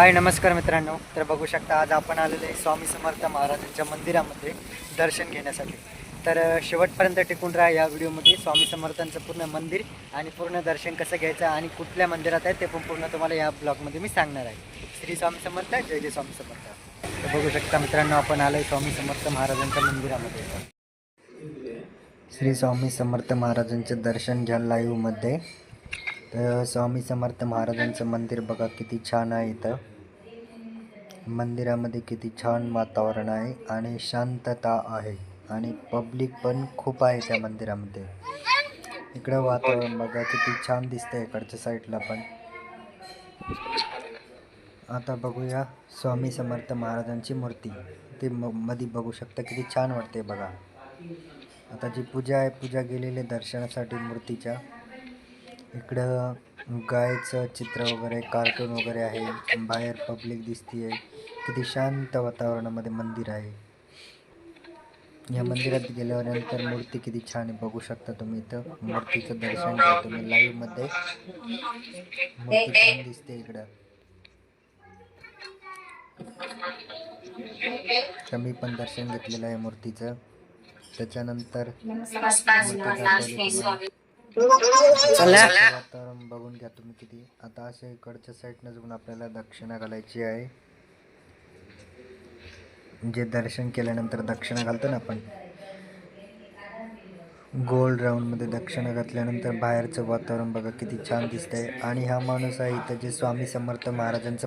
हाय नमस्कार मित्रांनो. तर बघू शकता आज आपण आलेलो आहे स्वामी समर्थ महाराजांच्या मंदिरामध्ये दर्शन घेण्यासाठी. तर शेवटपर्यंत टिकून राहा या व्हिडिओमध्ये. स्वामी समर्थांचं पूर्ण मंदिर आणि पूर्ण दर्शन कसं घ्यायचं आणि कुठल्या मंदिरात आहे ते पण पूर्ण तुम्हाला या ब्लॉगमध्ये मी सांगणार आहे. श्री स्वामी समर्थ, जय जय स्वामी समर्थ. तर बघू शकता मित्रांनो आपण आलो आहे स्वामी समर्थ महाराजांच्या मंदिरामध्ये. श्री स्वामी समर्थ महाराजांचे दर्शन घ्या लाईव्हमध्ये. तर स्वामी समर्थ महाराजांचं मंदिर बघा किती छान आहे. इथं मंदिरामध्ये किती छान वातावरण आहे आणि शांतता आहे आणि पब्लिक पण खूप आहे त्या मंदिरामध्ये. इकडं वातावरण बघा किती छान दिसतंय इकडच्या साईडला पण. आता बघूया स्वामी समर्थ महाराजांची मूर्ती. ते मध्ये बघू शकता किती छान वाटते बघा. आता जी पूजा आहे, पूजा गेलेली दर्शनासाठी मूर्तीच्या. इकडं गायचं चित्र वगैरे, कार्टून वगैरे आहे. बाहेर पब्लिक दिसतीये. किती शांत वातावरणामध्ये मंदिर आहे. या मंदिरात गेल्यानंतर मूर्ती किती छान आहे बघू शकता तुम्ही. इथं मूर्तीचं दर्शन घ्या तुम्ही लाईव्ह मध्ये. मूर्ती छान दिसते इकडं. तर मी पण दर्शन घेतलेलं आहे मूर्तीचं. त्याच्यानंतर वातावरण बघून घ्या तुम्ही किती. आता असे इकडच्या साईडनं जाऊन आपल्याला दक्षिणा घालायची आहे. जे दर्शन केल्यानंतर दक्षिणा घालतो ना आपण, गोल राऊंडमध्ये दक्षिणा घातल्यानंतर बाहेरचं वातावरण बघा किती छान दिसतंय. आणि हा माणूस आहे इथं जे स्वामी समर्थ महाराजांचं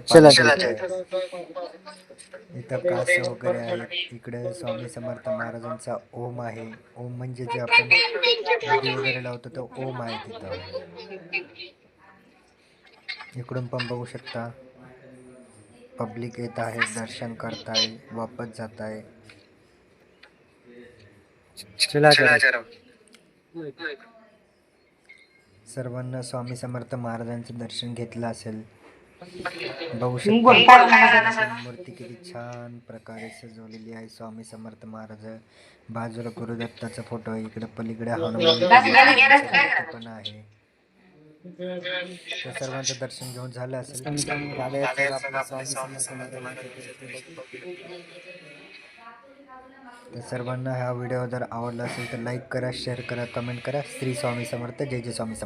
इथं कास वगैरे आहे. इकडे स्वामी समर्थ महाराजांचा ओम आहे. ओम म्हणजे जे आपण दिवे वगैरे लावतो तो ओम आहे तिथं. इकडून पण बघू शकता पब्लिक येत आहे, दर्शन करताय, वापस जात आहे. सर्वांना स्वामी समर्थ महाराजांचं दर्शन घेतलं असेल. बघू शकता मूर्ती किती छान प्रकारे सजवलेली आहे. स्वामी समर्थ महाराज, बाजूला गुरुदत्ताचा फोटो आहे. इकडे पलीकडे हनुमान पण आहे. तर सर्वांचं दर्शन घेऊन झालं असेल. तर सर्वांना हा व्हिडिओ जर आवडला असेल तर लाईक करा, शेअर करा, कमेंट करा. श्री स्वामी समर्थ, जय जय स्वामी समर्थ.